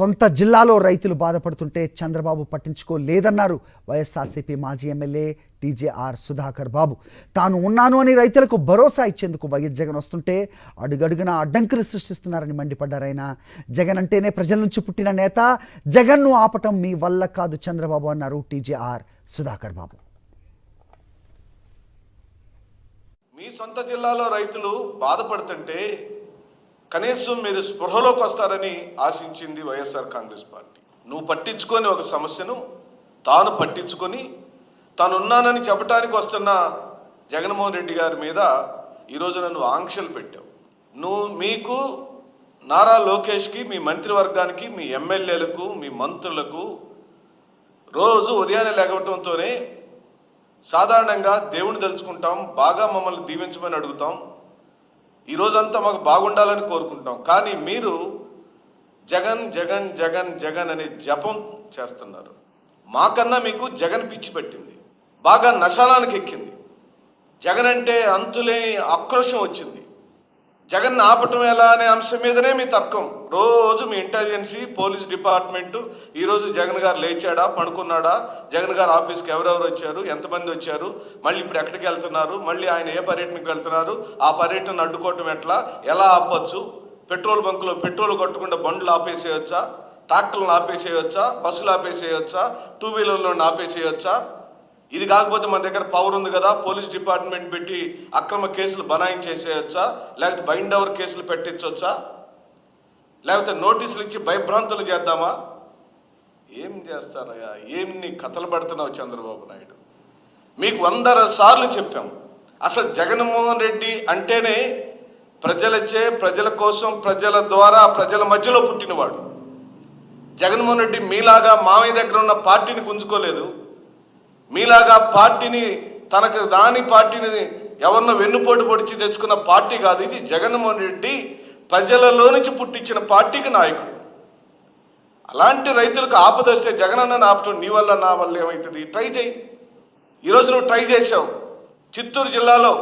సొంత జిల్లాలో రైతులు బాధపడుతుంటే చంద్రబాబు పట్టించుకోలేదన్నారు వైఎస్ఆర్సీపీ మాజీ ఎమ్మెల్యే టీజేఆర్ సుధాకర్ బాబు. తాను ఉన్నాను అని రైతులకు భరోసా ఇచ్చేందుకు వైఎస్ జగన్ వస్తుంటే అడుగడుగున అడ్డంకులు సృష్టిస్తున్నారని మండిపడ్డారాయన. జగన్ అంటేనే ప్రజల నుంచి పుట్టిన నేత, జగన్ను ఆపటం మీ వల్ల కాదు చంద్రబాబు అన్నారు టీజేఆర్ సుధాకర్ బాబు. మీ సొంత జిల్లాలో రైతులు బాధపడుతుంటే కనీసం మీరు స్పృహలోకి వస్తారని ఆశించింది వైఎస్ఆర్ కాంగ్రెస్ పార్టీ. నువ్వు పట్టించుకొని ఒక సమస్యను తాను పట్టించుకొని తానున్నానని చెప్పడానికి వస్తున్న జగన్మోహన్ రెడ్డి గారి మీద ఈరోజు నువ్వు ఆంక్షలు పెట్టావు. మీకు నారా లోకేష్కి, మీ మంత్రివర్గానికి, మీ ఎమ్మెల్యేలకు, మీ మంత్రులకు రోజు ఉదయాన్నే లేకపోవడంతోనే సాధారణంగా దేవుని తలుచుకుంటాం, బాగా మమ్మల్ని దీవించమని అడుగుతాం, ఈరోజంతా మాకు బాగుండాలని కోరుకుంటాం. కానీ మీరు జగన్ జగన్ జగన్ జగన్ అనే జపం చేస్తున్నారు. మాకన్నా మీకు జగన్ పిచ్చి పెట్టింది, బాగా నశాలానికి ఎక్కింది. జగన్ అంటే అంతులేని ఆక్రోశం వచ్చింది. జగన్ ఆపటం ఎలా అనే అంశం మీదనే మీ తర్కం. రోజు మీ ఇంటెలిజెన్సీ, పోలీస్ డిపార్ట్మెంటు ఈరోజు జగన్ గారు లేచాడా, పడుకున్నాడా, జగన్ గారు ఆఫీస్కి ఎవరెవరు వచ్చారు, ఎంతమంది వచ్చారు, మళ్ళీ ఇప్పుడు ఎక్కడికి వెళ్తున్నారు, మళ్ళీ ఆయన ఏ పర్యటనకు వెళ్తున్నారు, ఆ పర్యటన అడ్డుకోవటం ఎలా ఆపచ్చు, పెట్రోల్ బంకులో పెట్రోల్ కొట్టకుండా బండ్లు ఆపేసేయొచ్చా, ట్రాక్టర్లను ఆపేసేయొచ్చా, బస్సులు ఆపేసేయొచ్చా, టూ వీలర్లను ఆపేసేయొచ్చా? ఇది కాకపోతే మన దగ్గర పవర్ ఉంది కదా, పోలీస్ డిపార్ట్మెంట్ పెట్టి అక్రమ కేసులు బనాయించేసేయొచ్చా, లేకపోతే బైండ్ ఓవర్ కేసులు పెట్టించవచ్చా, లేకపోతే నోటీసులు ఇచ్చి భయభ్రాంతులు చేద్దామా? ఏం చేస్తారయ్యా? ఏమి కథలు పడుతున్నావు చంద్రబాబు నాయుడు? మీకు 100 సార్లు చెప్పాం, అసలు జగన్మోహన్ రెడ్డి అంటేనే ప్రజలచే, ప్రజల కోసం, ప్రజల ద్వారా, ప్రజల మధ్యలో పుట్టినవాడు. జగన్మోహన్ రెడ్డి మీలాగా మామయ్య దగ్గర ఉన్న పార్టీని గుంజుకోలేదు, మీలాగా పార్టీని తనకు రాని పార్టీని ఎవరినో వెన్నుపోటు పొడిచి తెచ్చుకున్న పార్టీ కాదు. ఇది జగన్మోహన్ రెడ్డి ప్రజలలో నుంచి పుట్టించిన పార్టీకి నాయకుడు. అలాంటి రైతులకు ఆపదొస్తే జగనన్న ఆపటం నీ వల్ల నా వల్ల ఏమవుతుంది? ట్రై చేయి. ఈరోజు నువ్వు ట్రై చేసావు. చిత్తూరు జిల్లాలో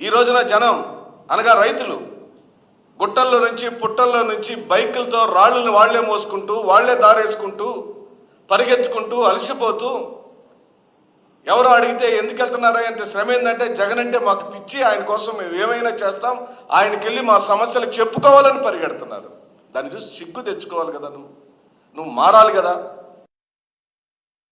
ఈ రోజున జనం అనగా రైతులు గుట్టల్లో నుంచి, పుట్టల్లో నుంచి బైకులతో రాళ్ళని వాళ్లే మోసుకుంటూ, వాళ్లే దారేసుకుంటూ, పరిగెత్తుకుంటూ, అలసిపోతూ, ఎవరో అడిగితే ఎందుకు వెళ్తున్నారా, ఎంత శ్రమ ఏంటంటే జగన్ అంటే మాకు పిచ్చి, ఆయన కోసం మేము ఏమైనా చేస్తాం, ఆయనకి వెళ్ళి మా సమస్యలు చెప్పుకోవాలని పరిగెడుతున్నారు. దాన్ని చూసి సిగ్గు తెచ్చుకోవాలి కదా, నువ్వు మారాలి కదా.